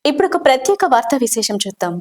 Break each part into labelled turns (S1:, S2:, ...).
S1: ఇప్పుడు ఒక ప్రత్యేక వార్తా విశేషం చూద్దాం.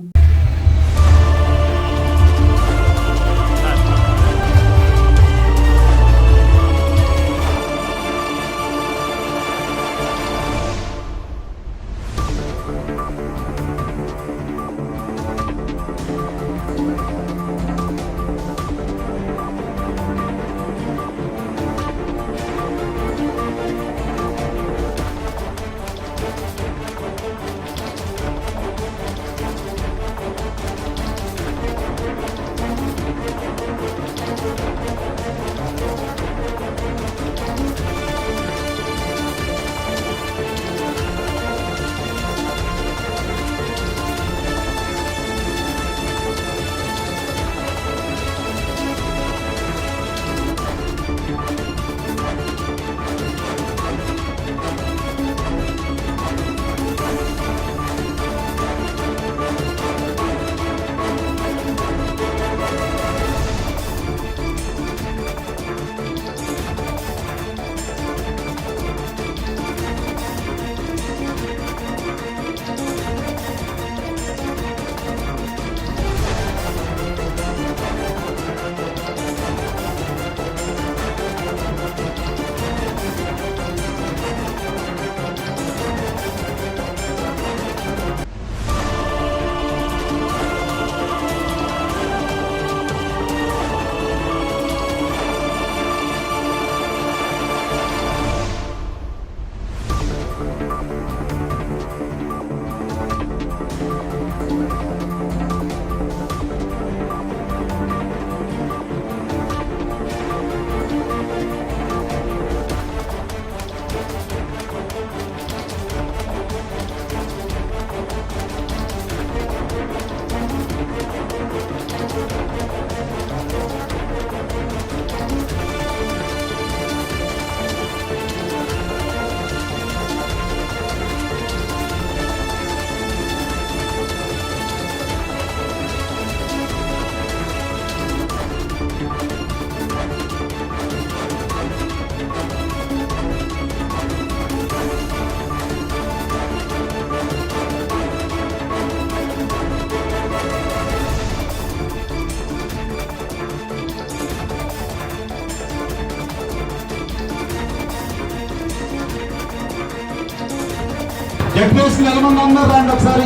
S2: జడ్పీఎస్కి నెలమంది ఉన్నారు రండి ఒకసారి.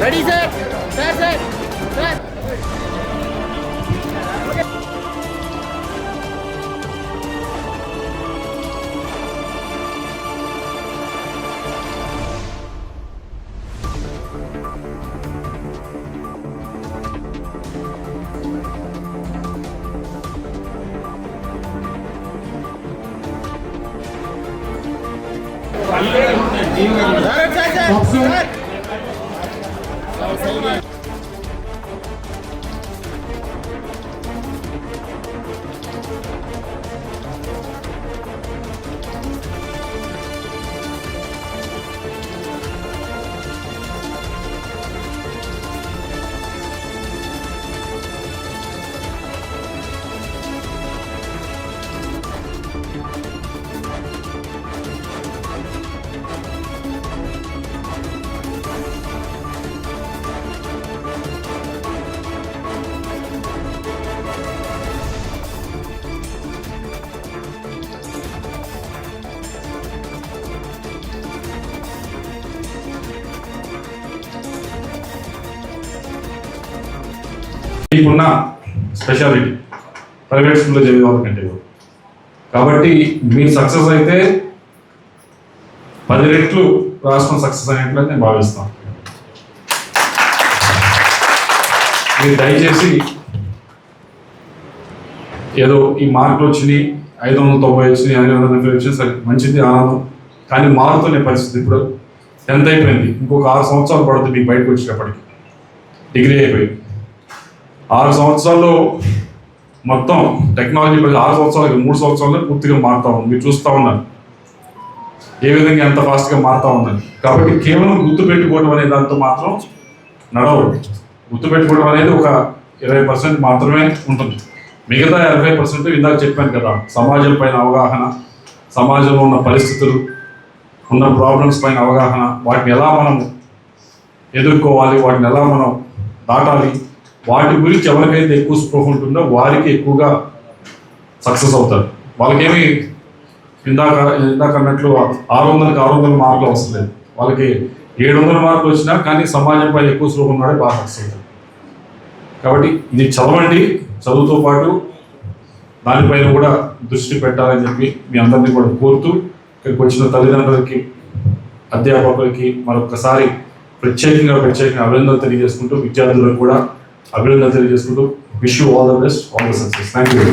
S3: Ready sir sir sir sir
S4: మీకున్న స్పెషాలిటీ ప్రైవేట్ స్కూల్లో చదివే వాళ్ళకంటే కాబట్టి మీరు సక్సెస్ అయితే 10 రెట్లు రాష్ట్రం సక్సెస్ అయినట్లు నేను భావిస్తాను. మీరు దయచేసి ఏదో ఈ మార్కులు వచ్చినాయి 590 వచ్చినాయి 590 వచ్చినాయి సరే మంచిది ఆనందం, కానీ మారుతున్న పరిస్థితి. ఇప్పుడు 10th అయిపోయింది, ఇంకొక 6 సంవత్సరాలు పడుతుంది మీకు బయటకు వచ్చేటప్పటికి. డిగ్రీ అయిపోయింది 6 సంవత్సరాల్లో మొత్తం టెక్నాలజీ 6 సంవత్సరాలు 3 సంవత్సరాల్లో పూర్తిగా మారుతా ఉంది. మీరు చూస్తూ ఉన్నారు ఏ విధంగా ఎంత ఫాస్ట్గా మారుతా ఉందని. కాబట్టి కేవలం గుర్తుపెట్టుకోవడం అనే దాంతో మాత్రం నడవదు. గుర్తుపెట్టుకోవడం అనేది ఒక 20% మాత్రమే ఉంటుంది. మిగతా 80% ఇందాక చెప్పాను కదా, సమాజం పైన అవగాహన, సమాజంలో ఉన్న పరిస్థితులు, ఉన్న ప్రాబ్లమ్స్ పైన అవగాహన, వాటిని ఎలా మనం ఎదుర్కోవాలి, వాటిని ఎలా మనం దాటాలి, వాటి గురించి ఎవరికైతే ఎక్కువ స్పృహ ఉంటుందో వారికి ఎక్కువగా సక్సెస్ అవుతారు. వాళ్ళకేమి ఇందాక అన్నట్లు 600 మార్కులు అవసరం లేదు. వాళ్ళకి 700 మార్కులు వచ్చినా కానీ సమాజం పైన ఎక్కువ స్పృహ ఉన్నాడే బాగా సక్సెస్ అవుతారు. కాబట్టి ఇది చదవండి, చదువుతో పాటు దానిపైన కూడా దృష్టి పెట్టాలని చెప్పి మీ అందరినీ కూడా కోరుతూ, ఇక్కడికి వచ్చిన తల్లిదండ్రులకి, అధ్యాపకులకి మరొకసారి ప్రత్యేకంగా అభినందనలు తెలియజేసుకుంటూ, విద్యార్థులకు కూడా అభినందనలు తెలియజేసుకుంటూ, wish you all the best, all the success. Thank you.